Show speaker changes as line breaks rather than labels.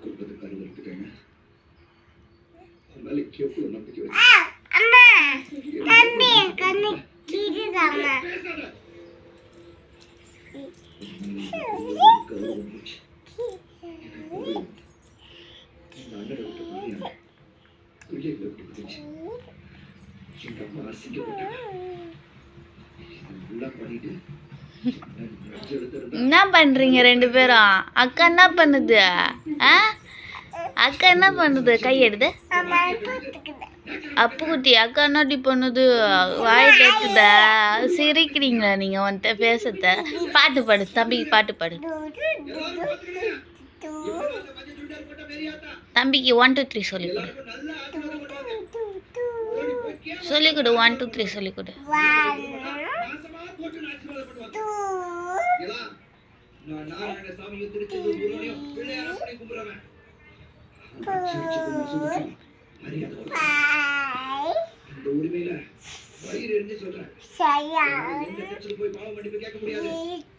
குடும்பத்துக்கு அறிவுறுத்துக்கங்க. நாளைக்கு எவ்வளவு நம்பிக்கை வச்சு
அம்மா தம்பி கண்ணு கீறுதாம்மா.
என்ன பண்றீங்க ரெண்டு பேரும்? அக்கா என்ன பண்ணுது? அக்கா என்ன பண்ணுது? கை எடுது அப்பு குட்டி. அக்கா என்னடி பண்ணுது? வாய் பேசுதா? சிரிக்கிறீங்களா நீங்க வந்துட்டு பேசத்த? பாட்டு பாடு தம்பிக்கு, பாட்டு பாடு தம்பிக்கு. 1 2 3 சொல்லிக் கொடு. சொல்லிக் கொடு. 1 2 3 சொல்லிக் கொடு.
1 2 5 6